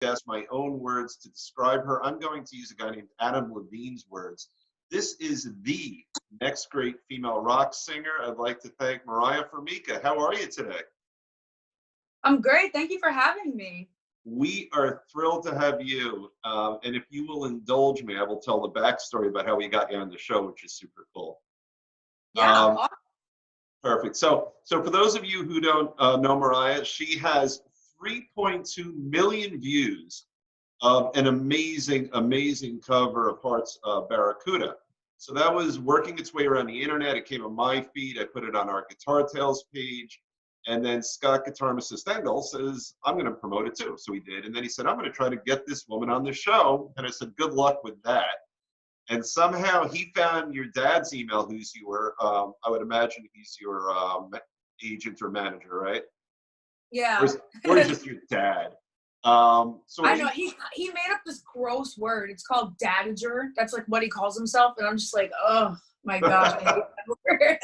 ask my own words to describe her. I'm going to use a guy named Adam Levine's words. This is the next great female rock singer. I'd like to thank Moriah Formica. How are you today? I'm great. Thank you for having me. We are thrilled to have you. And if you will indulge me, I will tell the backstory about how we got you on the show, which is super cool. Yeah. Perfect. So for those of you who don't know Moriah, she has 3.2 million views of an amazing, amazing cover of Heart's Barracuda. So that was working its way around the internet. It came on my feed. I put it on our Guitar Tales page. And then Scott Guitarist Stengel says, I'm going to promote it too. So he did. And then he said, I'm going to try to get this woman on the show. And I said, good luck with that. And somehow he found your dad's email, who's your, I would imagine he's your agent or manager, right? Yeah. Or he's just your dad. So I know he made up this gross word. It's called dadager. That's like what he calls himself. And I'm just like, oh my gosh, I hate that word.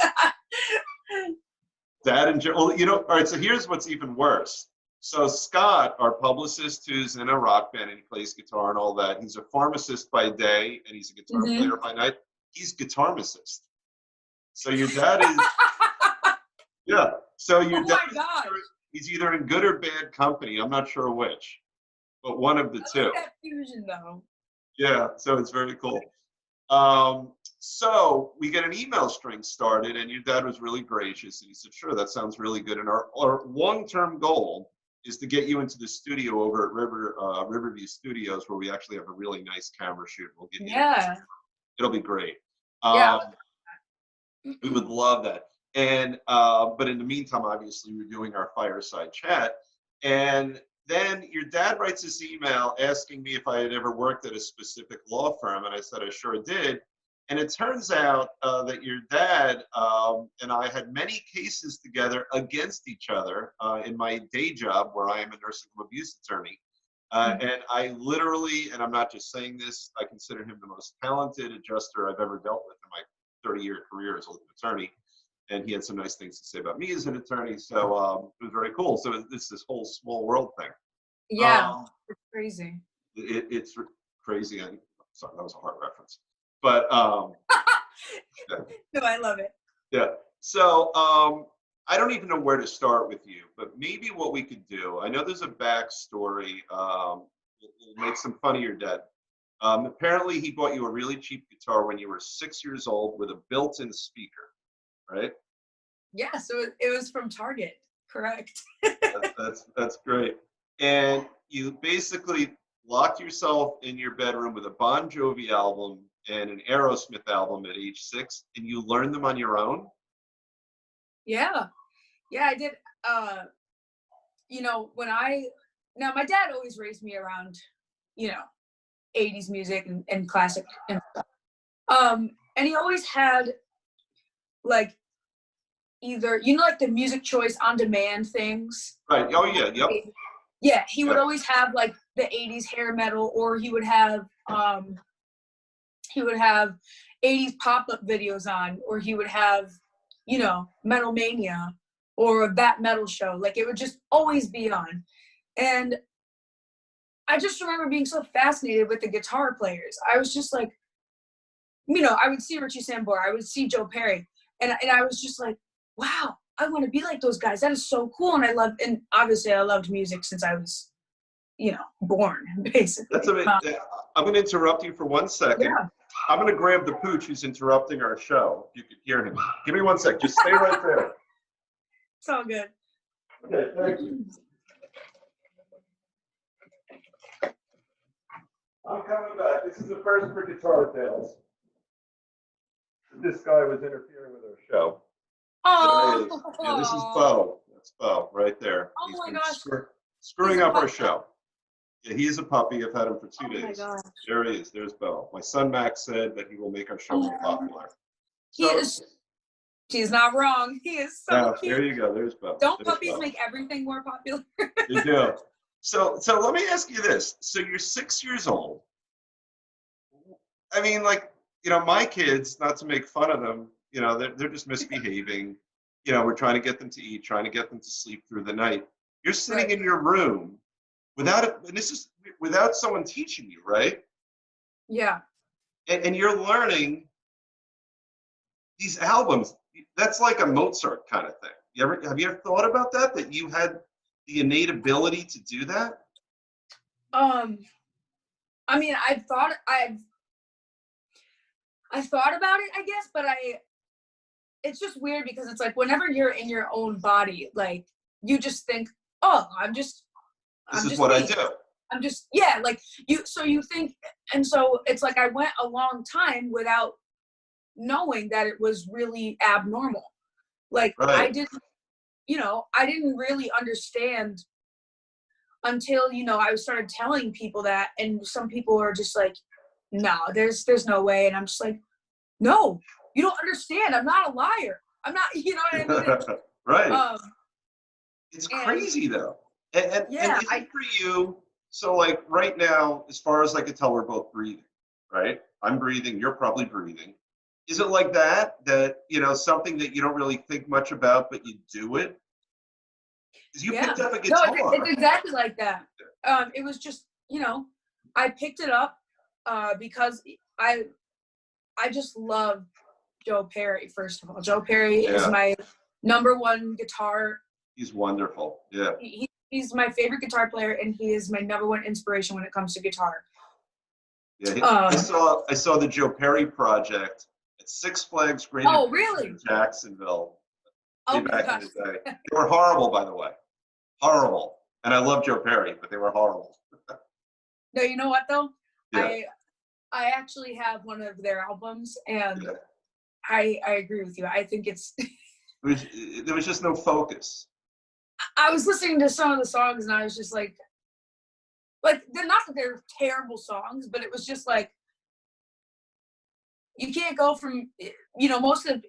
Dadager. Well, you know, all right, so here's what's even worse. So Scott, our publicist, who's in a rock band and he plays guitar and all that, he's a pharmacist by day and he's a guitar player by night. He's guitarmacist. So your dad is, yeah. So your dad, he's either in good or bad company. I'm not sure which, but one of the two. Like that fusion, though. Yeah, so it's very cool. So we get an email string started and your dad was really gracious and he said, sure, that sounds really good. And our long-term goal is to get you into the studio over at Riverview Studios, where we actually have a really nice camera shoot. We'll get you. Yeah. It'll be great. Yeah. We would love that. And but in the meantime, obviously, we're doing our fireside chat. And then your dad writes this email asking me if I had ever worked at a specific law firm, and I said I sure did. And it turns out that your dad and I had many cases together against each other in my day job, where I am a nursing home abuse attorney. And I literally, and I'm not just saying this, I consider him the most talented adjuster I've ever dealt with in my 30-year career as an attorney. And he had some nice things to say about me as an attorney. So it was very cool. So it's this whole small world thing. Yeah, it's crazy. It's crazy. Sorry, that was a hard reference. But yeah. No, I love it. Yeah. So I don't even know where to start with you, but maybe what we could do, I know there's a backstory. We'll make some fun of your dad. Apparently he bought you a really cheap guitar when you were 6 years old with a built-in speaker, right? Yeah, so it was from Target, correct. That's great. And you basically locked yourself in your bedroom with a Bon Jovi album and an Aerosmith album at age 6, and you learned them on your own? Yeah, I did. You know, now my dad always raised me around, you know, 80s music and classic and stuff. And he always had like either, you know, like the music choice on demand things. Right. Oh yeah. Yep. Yeah, he would always have like the 80s hair metal, or he would have 80s pop-up videos on, or he would have, you know, Metal Mania or that metal show. Like it would just always be on. And I just remember being so fascinated with the guitar players. I was just like, you know, I would see Richie Sambora, I would see Joe Perry, and I was just like, wow, I want to be like those guys. That is so cool. And obviously I loved music since I was, you know, born, basically. That's amazing. I'm going to interrupt you for 1 second. Yeah. I'm going to grab the pooch who's interrupting our show. If you could hear him. Give me 1 sec. Just stay right there. It's all good. Okay, thank you. I'm coming back. This is the first for Guitar Tales. This guy was interfering with our show. Oh, yeah, this is Bo. That's Bo right there. Oh He's my been gosh. Screwing up our show. Yeah, he is a puppy. I've had him for 2 days. My gosh. There he is. There's Bo. My son Max said that he will make our show more popular. She's not wrong. He is so cute. There you go. There's Bo. Don't There's puppies Bo. make everything more popular? They do. So let me ask you this. So you're 6 years old. I mean, like, you know, my kids, not to make fun of them, you know, they're just misbehaving. You know, we're trying to get them to eat, trying to get them to sleep through the night. You're sitting in your room and this is without someone teaching you, right? Yeah. And you're learning these albums. That's like a Mozart kind of thing. Have you ever thought about that? That you had the innate ability to do that? I mean, I thought about it, I guess, but it's just weird because it's like whenever you're in your own body, like you just think, oh, This I'm is just what I me. do. I'm just, yeah, like so you think, and so it's like I went a long time without knowing that it was really abnormal. Like Right. I didn't really understand until, I started telling people that, and some people are just like, no, there's no way. And I'm just like, no, you don't understand. I'm not a liar. I'm not, you know what I mean? Right. Um, It's and crazy though. And yeah, is it for you? So like right now, as far as I can tell, we're both breathing, right? I'm breathing, you're probably breathing. Is it like that, something that you don't really think much about, but you do it? Because you yeah, picked up a no, it's guitar. exactly like that. It was just, I picked it up, because I just love Joe Perry. First of all, Joe Perry is Yeah, my number one guitar. he's wonderful. Yeah. He's my favorite guitar player, and he is my number one inspiration when it comes to guitar. Yeah, I Um, saw the Joe Perry project at Six Flags Great oh, Adventure really? in Jacksonville way Oh my back in gosh. the day. They were horrible, by the way. Horrible. And I love Joe Perry, but they were horrible. No, you know what though? Yeah, I actually have one of their albums, and yeah. I agree with you. I think it's. There was just no focus. I was listening to some of the songs, and I was just like they're not that they're terrible songs, but it was just like you can't go from most of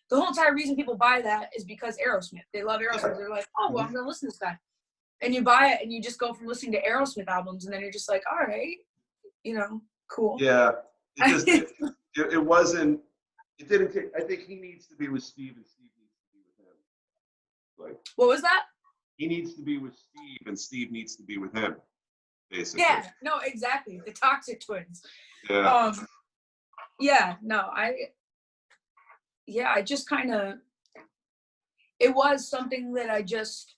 the whole entire reason people buy that is because Aerosmith. They love Yeah. Aerosmith. They're like, oh well, I'm gonna listen to this guy, and you buy it, and you just go from listening to Aerosmith albums, and then you're just like, all right, cool. Yeah. It wasn't, it didn't take, I think he needs to be with Steve and Steve needs to be with him. Like, What was that? he needs to be with Steve and Steve needs to be with him, basically. Yeah, no, exactly. The Toxic Twins. Yeah. Yeah, no, I just kind of, it was something that I just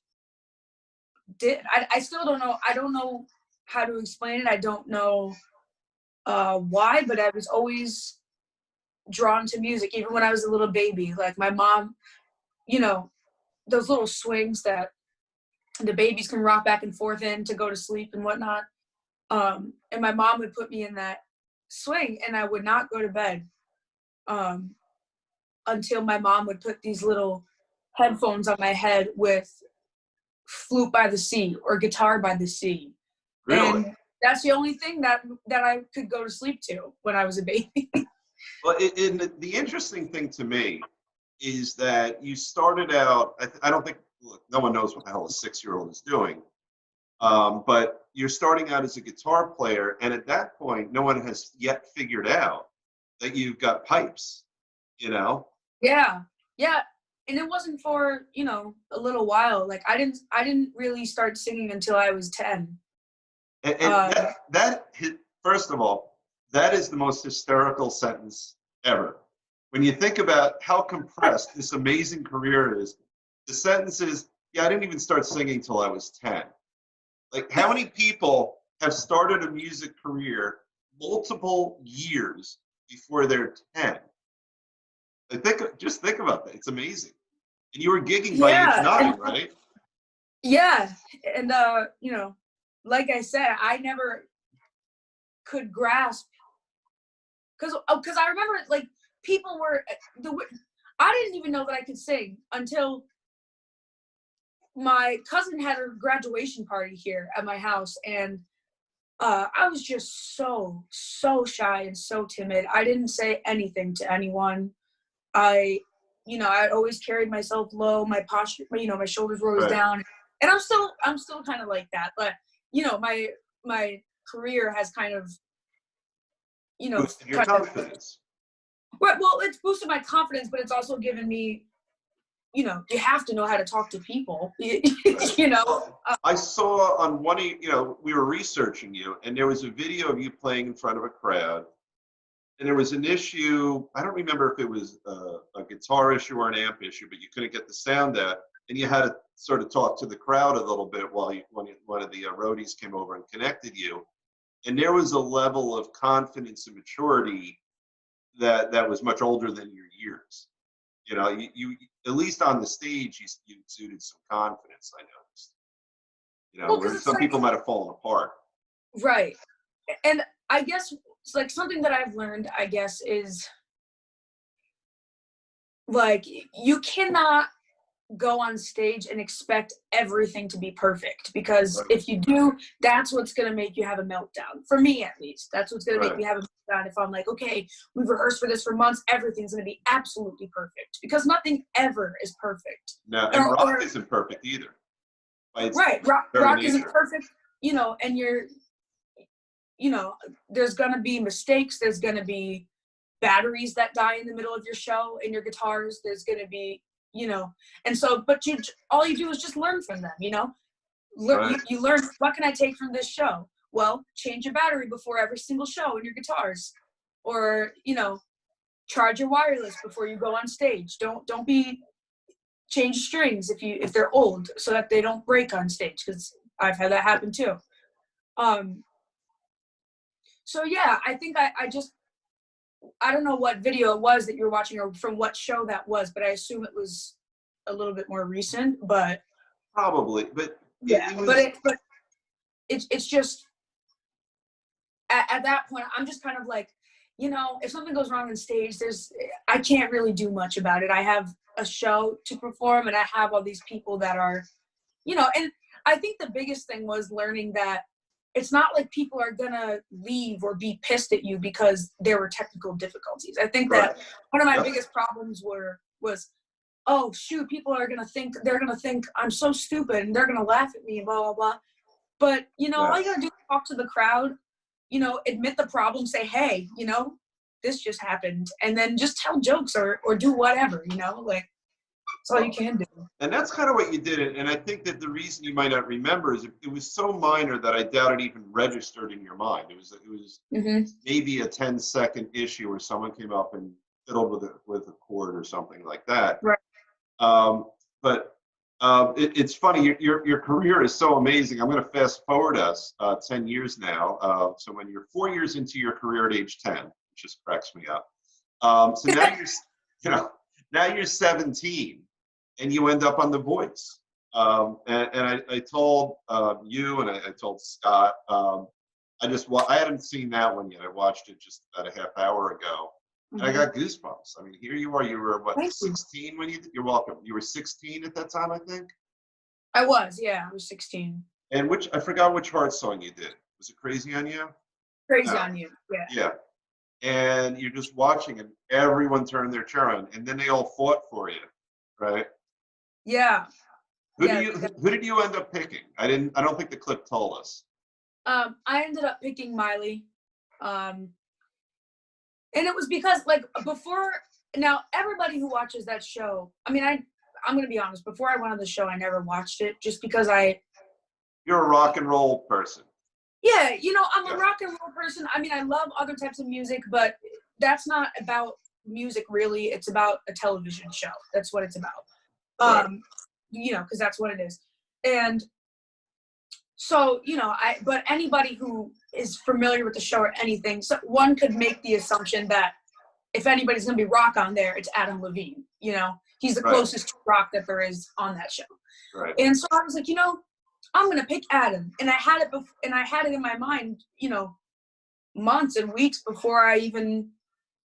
did. I still don't know. I don't know how to explain it. I don't know why, but I was always drawn to music, even when I was a little baby. Like my mom, those little swings that the babies can rock back and forth in to go to sleep and whatnot. And my mom would put me in that swing, and I would not go to bed until my mom would put these little headphones on my head with Flute by the Sea or Guitar by the Sea. Really? And that's the only thing that I could go to sleep to when I was a baby. Well, the interesting thing to me is that you started out, I don't think, look, no one knows what the hell a 6-year-old is doing. But you're starting out as a guitar player, and at that point, no one has yet figured out that you've got pipes, Yeah. And it wasn't for, a little while. Like I didn't really start singing until I was 10. And first of all, that is the most hysterical sentence ever. When you think about how compressed this amazing career is, the sentence is, yeah, I didn't even start singing till I was 10. Like, how many people have started a music career multiple years before they're 10? Just think about that. It's amazing. And you were gigging by age 9, right? Yeah. And like I said, I never could grasp because I remember like people were I didn't even know that I could sing until my cousin had a graduation party here at my house, and I was just so shy and so timid. I didn't say anything to anyone. I always carried myself low. My posture, my shoulders were always Right. down, and I'm still kind of like that. But my career has kind of Boosted your confidence. well, it's boosted my confidence, but it's also given me you know, you have to know how to talk to people, you know. I saw on one of, you know, we were researching you, and there was a video of you playing in front of a crowd. And there was an issue, I don't remember if it was a guitar issue or an amp issue, but you couldn't get the sound out. And you had to sort of talk to the crowd a little bit while one of the roadies came over and connected you. And there was a level of confidence and maturity that was much older than your years. You know, you at least on the stage, you exuded some confidence, I noticed. You know, Well, where some people might have fallen apart. Right. And I guess it's like something that I've learned, I guess, is like you cannot go on stage and expect everything to be perfect, because if you do, that's what's going to make you have a meltdown. For me, at least, that's what's going to make me have a meltdown. If I'm like, okay, we've rehearsed for this for months, everything's going to be absolutely perfect, because nothing ever is perfect. No, and rock isn't perfect either. Right. Rock isn't perfect, you know, and you know, there's going to be mistakes. There's going to be batteries that die in the middle of your show in your guitars. There's going to be, you know, and so, but all you do is just learn from them, you know. You learn, what can I take from this show? Well, change your battery before every single show in your guitars, or, you know, charge your wireless before you go on stage. Don't change strings if they're old, so that they don't break on stage, because I've had that happen too. So yeah, I think I don't know what video it was that you were watching or from what show that was, but I assume it was a little bit more recent, but probably, but yeah, but it's just at that point, I'm just kind of like, you know, if something goes wrong on stage, I can't really do much about it. I have a show to perform, and I have all these people that are, you know, and I think the biggest thing was learning that it's not like people are gonna leave or be pissed at you because there were technical difficulties. I think that one of my biggest problems was, oh shoot, people are gonna think, they're gonna think I'm so stupid and they're gonna laugh at me and blah blah blah. But you know, all you gotta do is talk to the crowd, you know, admit the problem, say, hey, you know, this just happened, and then just tell jokes or do whatever, you know, like that's all you can do. And that's kind of what you did. And I think that the reason you might not remember is it was so minor that I doubt it even registered in your mind. It was maybe a 10-second issue where someone came up and fiddled with a chord or something like that. Right. But it's funny. Your career is so amazing. I'm going to fast forward us 10 years now. So when you're 4 years into your career at age 10, which just cracks me up. So now now you're 17. And you end up on The Voice. And I told you, and I told Scott, I hadn't seen that one yet. I watched it just about a half hour ago. And I got goosebumps. I mean, here you are. You were, what, 16 when you're welcome. You were 16 at that time, I think? I was 16. And I forgot which Heart song you did. Was it Crazy on You? Crazy on You, yeah. Yeah. And you're just watching, and everyone turned their chair on, and then they all fought for you, right? Yeah. Who did you end up picking? I don't think the clip told us. I ended up picking Miley. And it was because, like, now everybody who watches that show, I mean, I'm going to be honest, before I went on the show, I never watched it just because You're a rock and roll person. Yeah, you know, I'm a rock and roll person. I mean, I love other types of music, but that's not about music, really. It's about a television show. That's what it's about. You know, because that's what it is. And so, you know, but anybody who is familiar with the show or anything, so one could make the assumption that if anybody's going to be rock on there, it's Adam Levine. You know, he's the closest to rock that there is on that show. Right. And so I was like, you know, I'm going to pick Adam. And I had it in my mind, you know, months and weeks before I even,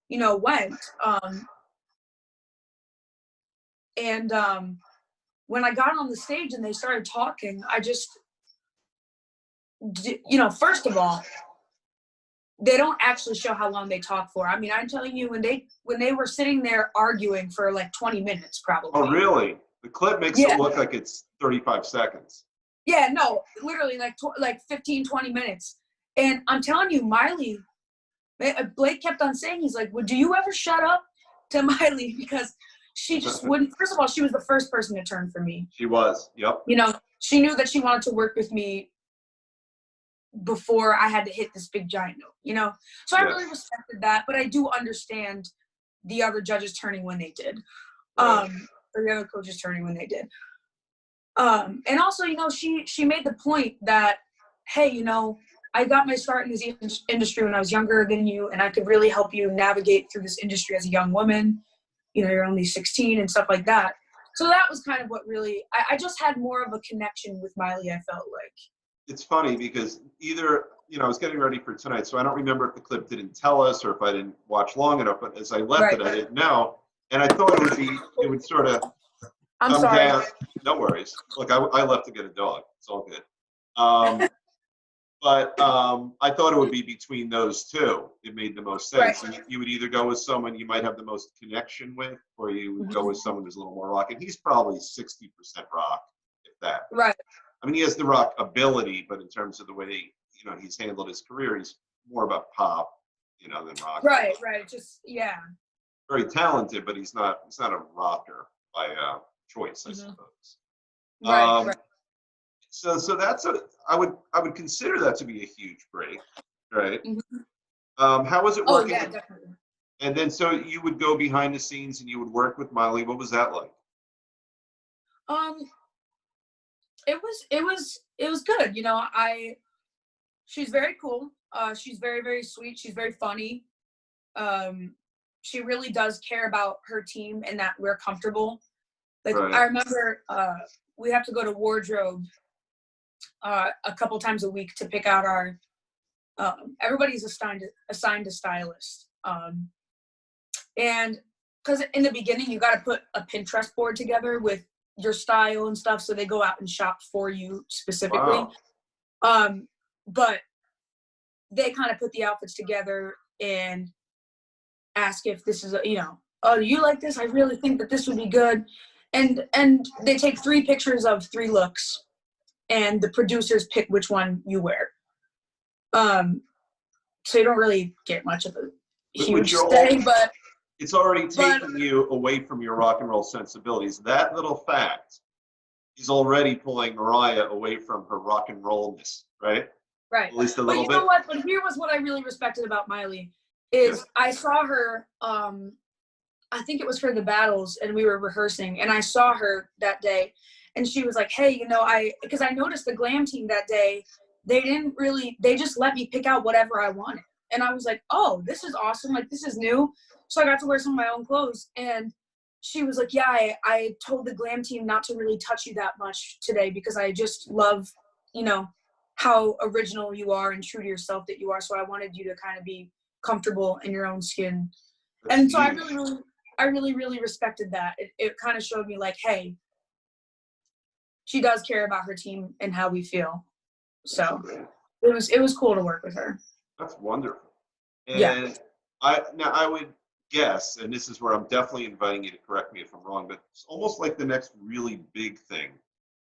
you know, went. When I got on the stage and they started talking, I just, you know, first of all, they don't actually show how long they talk for. I mean, I'm telling you, when they were sitting there arguing for like 20 minutes, probably. Oh, really? The clip makes it look like it's 35 seconds. Yeah, no, literally like 15, 20 minutes. And I'm telling you, Miley, Blake kept on saying, he's like, well, do you ever shut up to Miley? Because she just wouldn't. First of all, she was the first person to turn for me. She was. Yep. You know, she knew that she wanted to work with me before I had to hit this big giant note, you know? So I really respected that, but I do understand the other judges turning when they did. Or the other coaches turning when they did. And also, you know, she made the point that, hey, you know, I got my start in this industry when I was younger than you, and I could really help you navigate through this industry as a young woman. You know, you're only 16 and stuff like that. So that was kind of what really, I just had more of a connection with Miley, I felt like. It's funny because either, you know, I was getting ready for tonight, so I don't remember if the clip didn't tell us or if I didn't watch long enough, but as I left it, I didn't know. And I thought it would sort of come down. No worries. Look, I left to get a dog. It's all good. But I thought it would be between those two. It made the most sense. Right. You would either go with someone you might have the most connection with, or you would go with someone who's a little more rock. And he's probably 60% rock, if that. Right. I mean, he has the rock ability, but in terms of the way, you know, he's handled his career, he's more about pop, you know, than rock. Right, right. Just, yeah. Very talented, but he's not a rocker by choice, I suppose. Right, right. So that's I would consider that to be a huge break, right? How was it working? Oh, yeah, definitely. And then so you would go behind the scenes and you would work with Miley. What was that like? It was good. You know, she's very cool. She's very, very sweet. She's very funny. She really does care about her team and that we're comfortable. Like, I remember we have to go to wardrobe a couple times a week to pick out our everybody's assigned a stylist. And because in the beginning you got to put a Pinterest board together with your style and stuff, so they go out and shop for you specifically. Wow. But they kind of put the outfits together and ask if this is you know, oh, do you like this? I really think that this would be good. And they take 3 pictures of 3 looks, and the producers pick which one you wear. So you don't really get much of a huge say, but it's already taking you away from your rock and roll sensibilities. That little fact is already pulling Moriah away from her rock and rollness, right? Right. At least a little bit. But you know what? But here was what I really respected about Miley is I saw her. I think it was for the battles, and we were rehearsing, and I saw her that day, and she was like, "Hey, you know, because I noticed the glam team that day, they just let me pick out whatever I wanted." And I was like, "Oh, this is awesome. Like, this is new." So I got to wear some of my own clothes. And she was like, "Yeah, I told the glam team not to really touch you that much today because I just love, you know, how original you are and true to yourself that you are. So I wanted you to kind of be comfortable in your own skin." And so I really respected that. It kind of showed me like, hey, she does care about her team and how we feel. So it was cool to work with her. That's wonderful. And I would guess, and this is where I'm definitely inviting you to correct me if I'm wrong, but it's almost like the next really big thing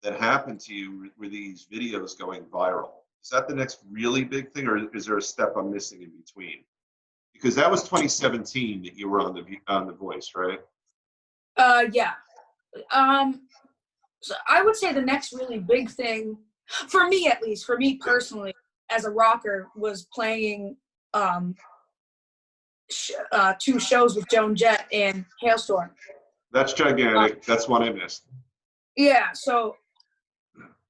that happened to you were these videos going viral. Is that the next really big thing, or is there a step I'm missing in between? Because that was 2017 that you were on the Voice, right? Yeah. So I would say the next really big thing, for me at least, for me personally, as a rocker, was playing 2 shows with Joan Jett and Hailstorm. That's gigantic. That's one I missed. Yeah. So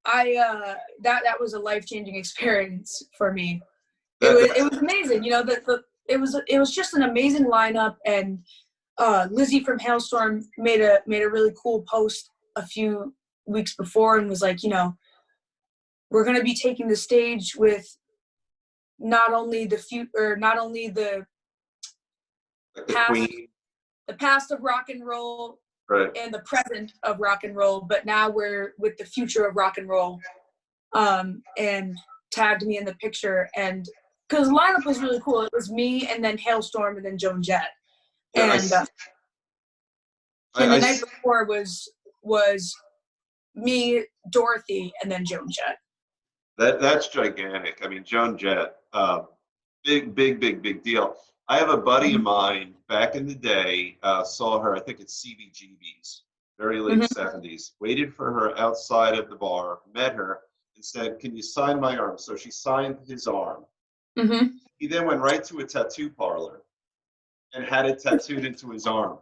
that was a life-changing experience for me. It was amazing. You know, it was just an amazing lineup, and Lizzie from Hailstorm made a really cool post a few weeks before and was like, you know, we're going to be taking the stage with not only the past of rock and roll, right, and the present of rock and roll, but now we're with the future of rock and roll, and tagged me in the picture. And because the lineup was really cool. It was me and then Hailstorm and then Joan Jett. And the night before was me, Dorothy, and then Joan Jett. That's gigantic. I mean, Joan Jett, big deal. I have a buddy of mine back in the day, saw her, I think it's CBGB's, very late Hmm. 70s, waited for her outside of the bar, met her, and said, "Can you sign my arm?" So she signed his arm. Hmm. He then went right to a tattoo parlor and had it tattooed into his arm.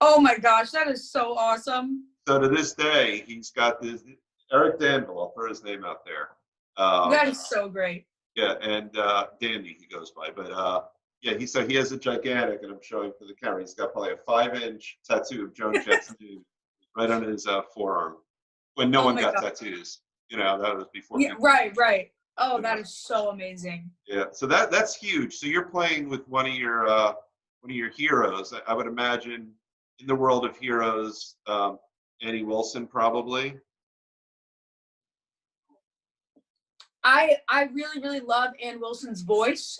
Oh my gosh, that is so awesome. So to this day, he's got this Eric Danville. I'll throw his name out there. That is so great. Yeah, and Dandy he goes by, but yeah, he has a gigantic, and I'm showing for the camera. He's got probably a 5-inch tattoo of Joan Jett's nude right on his forearm. When no Oh one my got god. tattoos, that was before Yeah, people. right, right. Oh, You that know. is so amazing. Yeah, so that's huge. So you're playing with one of your heroes. I would imagine in the world of heroes, Annie Wilson probably. I really really love Ann Wilson's voice.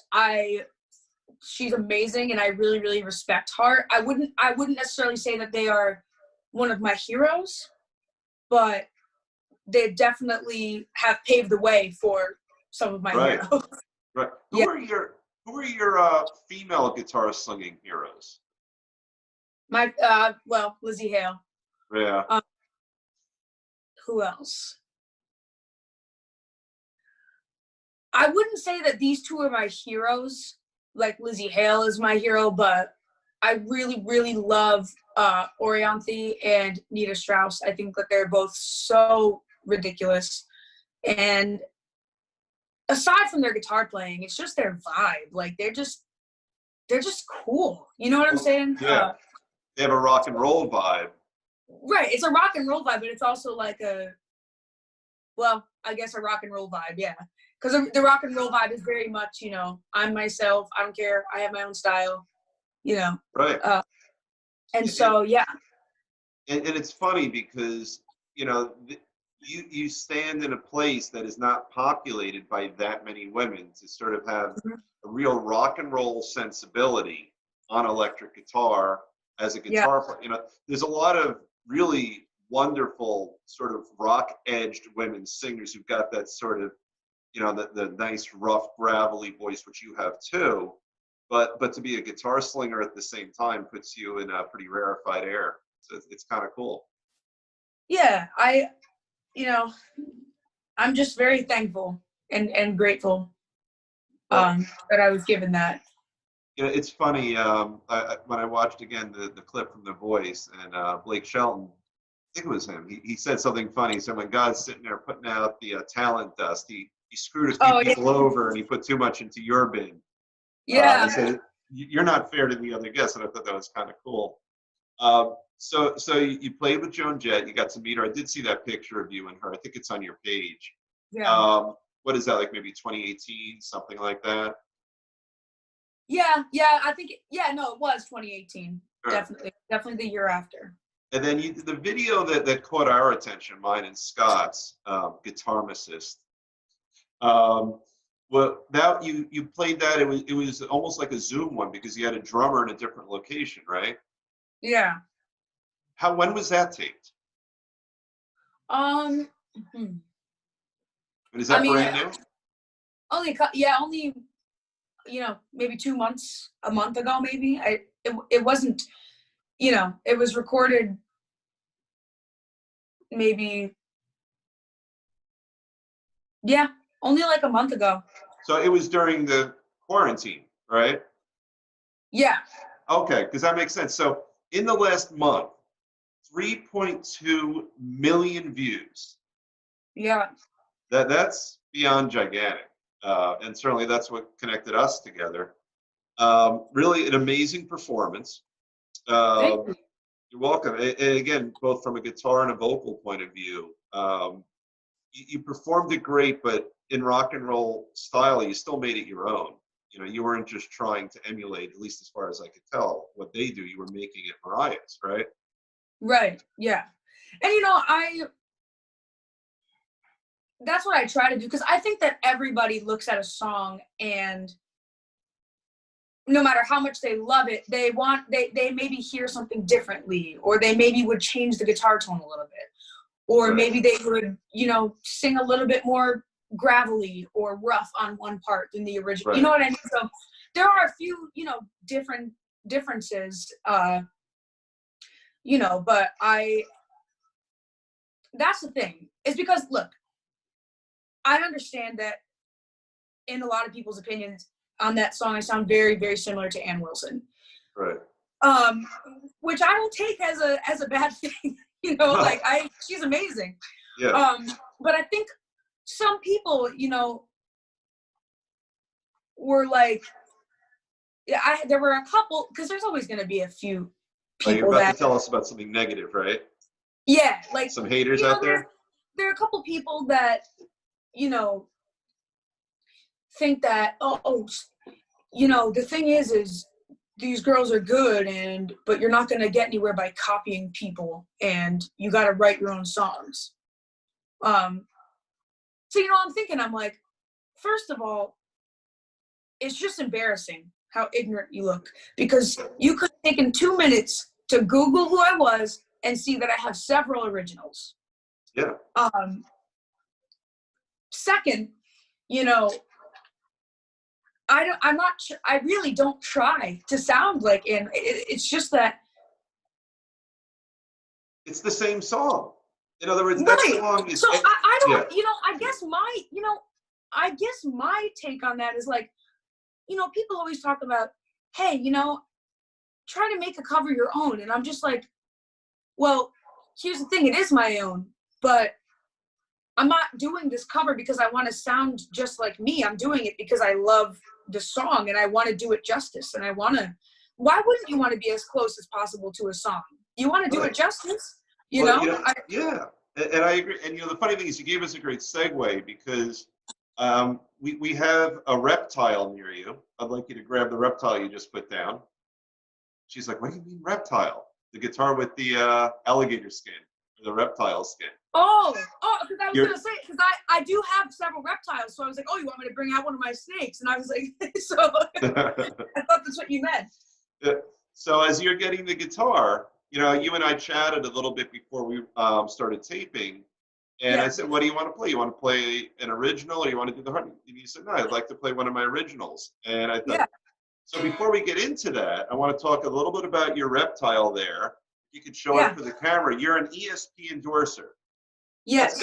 She's amazing, and I really really respect her. I wouldn't necessarily say that they are one of my heroes, but they definitely have paved the way for some of my Right, heroes. right. Yeah. Who are your female guitar slinging heroes? Well, Lizzie Hale. Yeah. Um, who else? I wouldn't say that these two are my heroes. Like Lizzie Hale is my hero, but I really, really love Orianthi and Nita Strauss. I think that they're both so ridiculous. And aside from their guitar playing, it's just their vibe. Like they're just cool. You know what I'm saying? Yeah. They have a rock and roll vibe. Right. It's a rock and roll vibe, but it's also like I guess a rock and roll vibe, yeah. Because the rock and roll vibe is very much, I'm myself. I don't care. I have my own style, you know. Right. And so, yeah. And it's funny because you stand in a place that is not populated by that many women to sort of have Mhm. a real rock and roll sensibility on electric guitar as a Yeah. guitar player. There's a lot of really wonderful sort of rock edged women singers who've got that sort of the nice rough gravelly voice, which you have too. But to be a guitar slinger at the same time puts you in a pretty rarefied air. So it's kind of cool. Yeah. You know, I'm just very thankful and grateful Well, that I was given that. it's funny. When I watched again the clip from The Voice and Blake Shelton, I think it was him. He said something funny. He said when God's sitting there putting out the talent dust, he screwed a few Oh, yeah. people over and he put too much into your bin. Yeah. He said you're not fair to the other guests, and I thought that was kind of cool. So you played with Joan Jett. You got to meet her. I did see that picture of you and her. I think it's on your page. Yeah. What is that, like maybe 2018, something like that? Yeah. I think, no, it was 2018. Sure. Definitely the year after. And then the video that caught our attention, mine and Scott's, Guitar Assist. Well, that you played that. It was almost like a Zoom one because you had a drummer in a different location, right? Yeah. When was that taped? Hmm. And is I that mean, brand new? only maybe 2 months, a month ago, maybe. It wasn't, it was recorded maybe, only like a month ago. So it was during the quarantine, right? Yeah. Okay, because that makes sense. So in the last month, 3.2 million views. Yeah. That's beyond gigantic, and certainly that's what connected us together. Really, an amazing performance. Thank Um, you. you're welcome. And again, both from a guitar and a vocal point of view, you performed it great, but in rock and roll style, you still made it your own. You weren't just trying to emulate, at least as far as I could tell, what they do. You were making it Mariah's, right? Right. Yeah. And that's what I try to do, because I think that everybody looks at a song, and no matter how much they love it, they maybe hear something differently, or they maybe would change the guitar tone a little bit, or Right. maybe they would, sing a little bit more gravelly or rough on one part than the original. Right. You know what I mean? So there are a few, you know, differences, you know, but that's the thing. Is because, look, I understand that in a lot of people's opinions on that song, I sound very, very similar to Ann Wilson. Right. Which I don't take as a bad thing. You know, like she's amazing. Yeah. But I think some people, you know, were like, yeah, there were a couple, because there's always going to be a few people you're about to tell us about something negative, right? Yeah, like some haters out there. There are a couple people that, you know, think that you know, the thing is these girls are good, but you're not going to get anywhere by copying people, and you got to write your own songs. So, you know, I'm like, first of all, it's just embarrassing how ignorant you look, because you could have taken 2 minutes to Google who I was and see that I have several originals. Yeah. Second, you know, I really don't try to sound like it's just that it's the same song. In other words, right. that song is. So I don't, yeah. you know, I guess my take on that is like, you know, people always talk about, hey, you know, try to make a cover your own. And I'm just like, well, here's the thing, it is my own, but I'm not doing this cover because I want to sound just like me. I'm doing it because I love the song and I want to do it justice. And why wouldn't you want to be as close as possible to a song? You want to do it justice, you know? Yeah, and I agree. And, you know, the funny thing is you gave us a great segue, because we have a reptile near you. I'd like you to grab the reptile you just put down. She's like, what do you mean reptile? The guitar with the alligator skin, the reptile skin. Oh, because I was going to say, because I do have several reptiles. So I was like, oh, you want me to bring out one of my snakes? And I was like, so I thought that's what you meant. Yeah. So as you're getting the guitar, you know, you and I chatted a little bit before we started taping. And I said, what do you want to play? You want to play an original, or you want to do the hard? And you said, no, I'd like to play one of my originals. And I thought, so before we get into that, I want to talk a little bit about your reptile there. You could show it for the camera. You're an ESP endorser. Yes.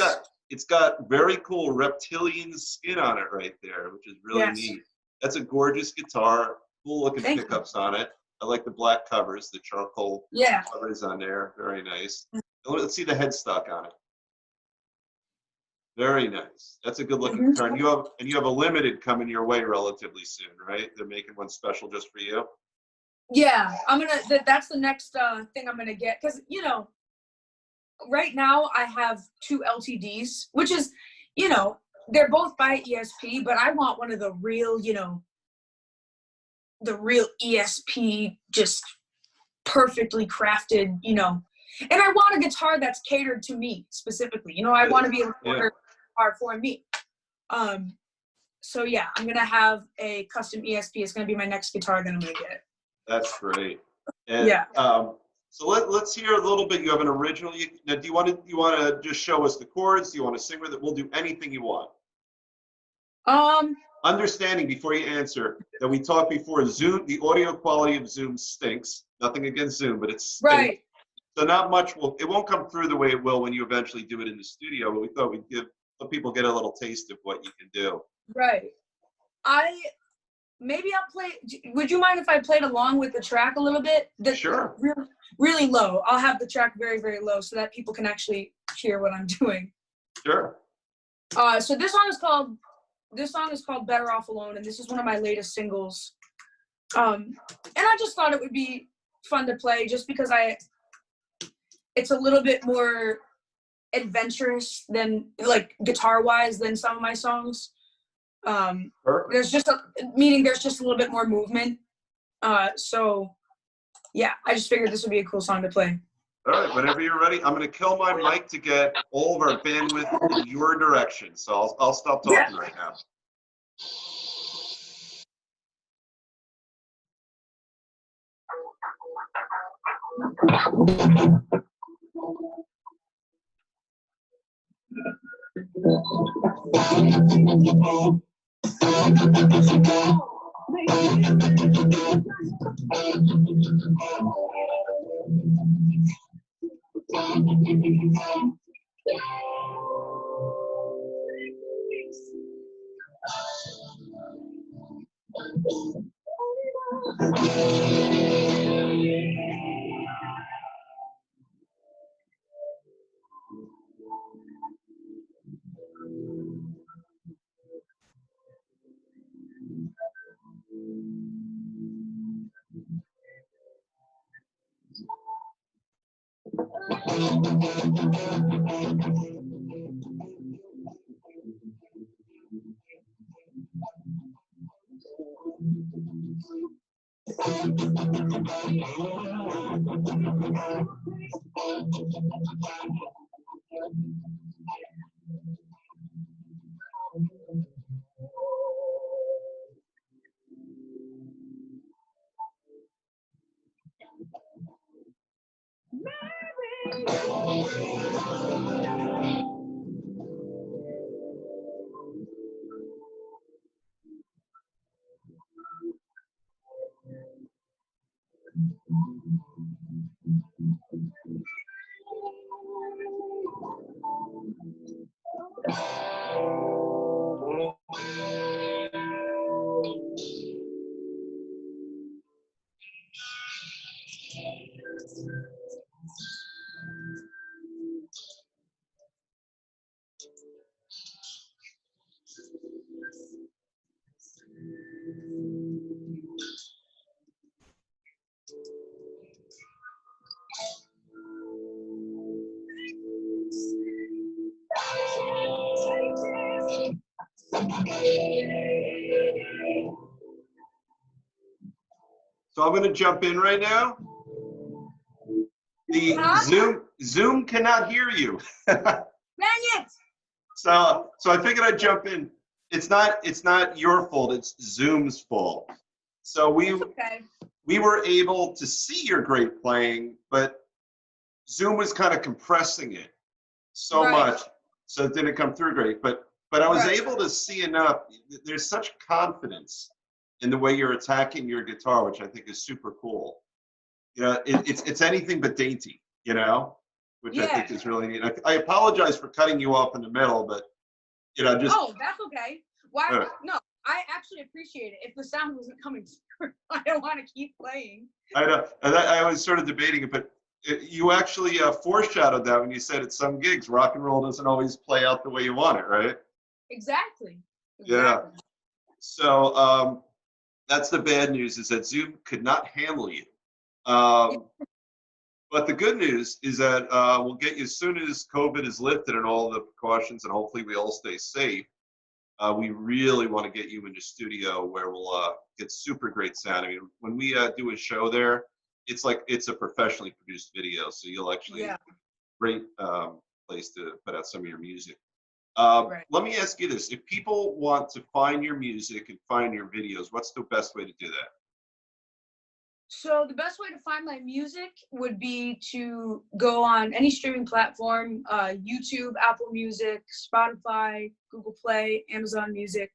It's got very cool reptilian skin on it right there, which is really neat. That's a gorgeous guitar, cool looking pickups on it. I like the black covers, the charcoal covers on there. Very nice. Let's see the headstock on it. Very nice. That's a good looking guitar. And you have a limited coming your way relatively soon, right? They're making one special just for you. Yeah, that's the next thing I'm gonna get, because, you know, right now I have 2 LTDs, which is, you know, they're both by ESP, but I want one of the real, you know, the real ESP, just perfectly crafted, you know, and I want a guitar that's catered to me specifically. You know, I want to be able to order a guitar for me. So yeah, I'm gonna have a custom ESP. It's gonna be my next guitar that I'm gonna get. That's great. And, so let's hear a little bit. You have an original. Now, do you want to just show us the chords? Do you want to sing with it? We'll do anything you want. Understanding, before you answer, that we talked before, Zoom, the audio quality of Zoom stinks. Nothing against Zoom, but it's right. So not much it won't come through the way it will when you eventually do it in the studio. But we thought we'd let people get a little taste of what you can do. Right. Maybe I'll play. Would you mind if I played along with the track a little bit? Sure. Really low. I'll have the track very, very low so that people can actually hear what I'm doing. Sure. So this song is called Better Off Alone, and this is one of my latest singles. And I just thought it would be fun to play just because it's a little bit more adventurous than, like, guitar-wise than some of my songs. There's just a little bit more movement. So yeah, I just figured this would be a cool song to play. All right, whenever you're ready, I'm going to kill my mic to get all of our bandwidth in your direction. So I'll stop talking right now. So I'm going to jump in right now. The Zoom cannot hear you. Dang it! So I figured I'd jump in. It's not your fault. It's Zoom's fault. So we were able to see your great playing, but Zoom was kind of compressing it so much, so it didn't come through great. But I was able to see enough. There's such confidence in the way you're attacking your guitar, which I think is super cool. You know, it's anything but dainty, you know, which I think is really neat. I apologize for cutting you off in the middle, but, you know, just. Oh, that's okay. Why? No, I actually appreciate it. If the sound wasn't coming through, I don't want to keep playing. I know. And I was sort of debating it, but you actually foreshadowed that when you said at some gigs, rock and roll doesn't always play out the way you want it, right? Exactly. Yeah. So that's the bad news, is that Zoom could not handle you. But the good news is that we'll get you as soon as COVID is lifted and all the precautions, and hopefully we all stay safe. We really want to get you in the studio where we'll get super great sound. I mean, when we do a show there, it's like it's a professionally produced video, so you'll actually great place to put out some of your music. Let me ask you this: if people want to find your music and find your videos, what's the best way to do that? So the best way to find my music would be to go on any streaming platform, YouTube, Apple Music, Spotify, Google Play, Amazon Music,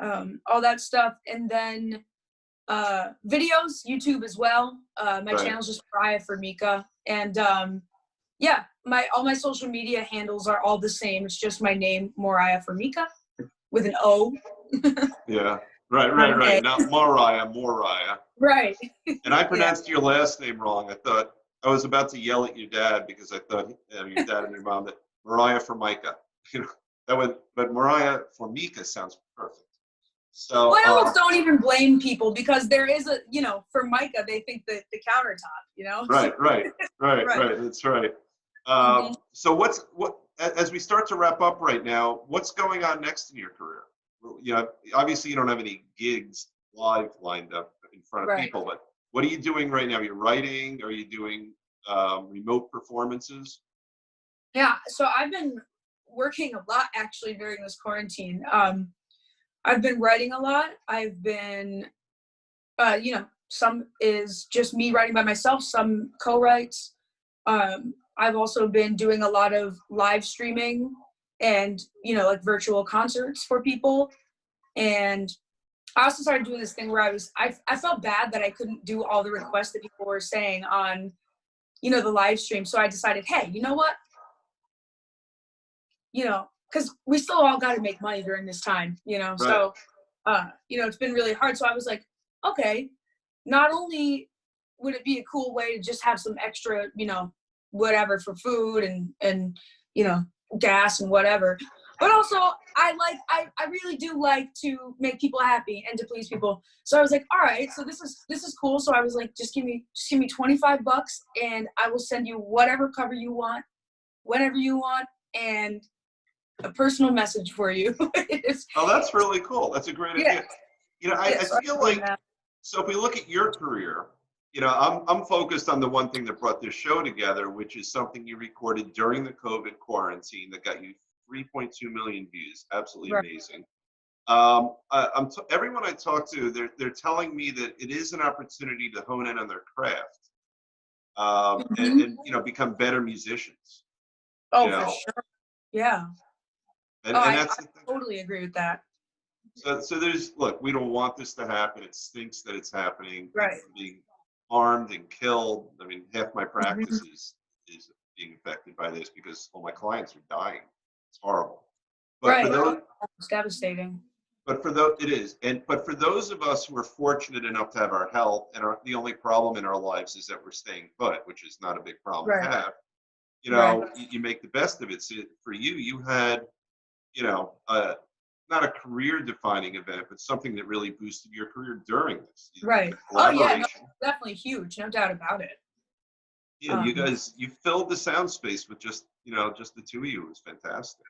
all that stuff. And then videos, YouTube as well. My channel's just Moriah Formica. And yeah, all my social media handles are all the same. It's just my name, Moriah Formica, with an O. Yeah. Right. Not Moriah. Right. And I pronounced your last name wrong. I thought I was about to yell at your dad because I thought your dad and your mom that Moriah Formica. You know, that would, but Moriah Formica sounds perfect. So well, I almost don't even blame people because there is a, you know, Formica, they think that the countertop, you know. Right. That's right. So as we start to wrap up right now, what's going on next in your career? You know, obviously you don't have any gigs live lined up in front of people, but what are you doing right now? You're writing? Are you doing remote performances? Yeah, so I've been working a lot actually during this quarantine. I've been writing a lot. I've been, you know, some is just me writing by myself, some co-writes. I've also been doing a lot of live streaming and, you know, like virtual concerts for people. And I also started doing this thing where I felt bad that I couldn't do all the requests that people were saying on, you know, the live stream. So I decided, hey, you know what? You know, because we still all got to make money during this time, you know. Right. So, you know, it's been really hard. So I was like, okay, not only would it be a cool way to just have some extra, you know, whatever for food and you know, gas and whatever, but also I really do like to make people happy and to please people. So I was like, all right, so this is cool. So I was like, just give me $25 and I will send you whatever cover you want, whenever you want, and a personal message for you. Oh, that's really cool. That's a great Yeah. idea. You know, Yeah, I so feel like, so if we look at your career, you know, I'm focused on the one thing that brought this show together, which is something you recorded during the COVID quarantine that got you 3.2 million views. Absolutely right. amazing. Everyone I talk to, they're telling me that it is an opportunity to hone in on their craft, Mhm. and you know, become better musicians. You Oh, for know, sure. Yeah. and Oh, and I that's the thing. totally agree with that. So there's, look, we don't want this to happen. It stinks that it's happening. People Right. are being harmed and killed. I mean, half my Mhm. practice is being affected by this because all my clients are dying. It's horrible. But for Right. those, Oh, it's devastating. but for those, it is. But for those of us who are fortunate enough to have our health, and the only problem in our lives is that we're staying put, which is not a big problem to Right. have. You Right. know, you make the best of it. So for you, you had, you know, not a career defining event, but something that really boosted your career during this. You know, Right. the Oh yeah, no, collaboration. definitely huge, no doubt about it. Yeah, you Um, guys, you filled the sound space with just, you know, just the two of you. It was fantastic.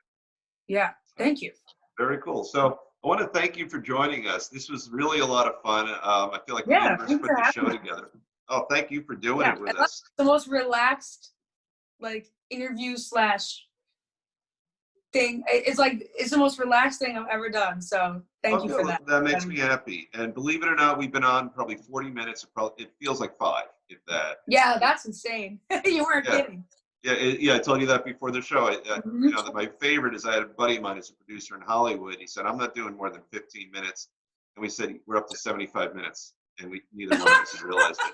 yeah. So, Thank you. very cool. So I want to thank you for joining us. This was really a lot of fun. I feel like the Yeah, universe thank you put for the having show me. together. Oh, thank you for doing Yeah, it I with love us. the most relaxed like interview slash thing. It's the most relaxed thing I've ever done. So thank Oh, you for good. that. That makes me happy. And believe it or not, we've been on probably 40 minutes. It feels like 5, if that. Yeah, that's insane. You weren't Yeah. kidding. Yeah, I told you that before the show. You Mhm. know, that my favorite is I had a buddy of mine who's a producer in Hollywood. He said, I'm not doing more than 15 minutes. And we said, we're up to 75 minutes. And neither one of us had realized it,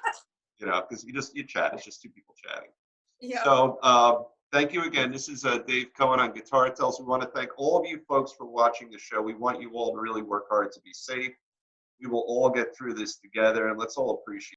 you know, because you chat. It's just two people chatting. Yep. So thank you again. This is Dave Cohen on Guitar Tells. We want to thank all of you folks for watching the show. We want you all to really work hard to be safe. We will all get through this together, and let's all appreciate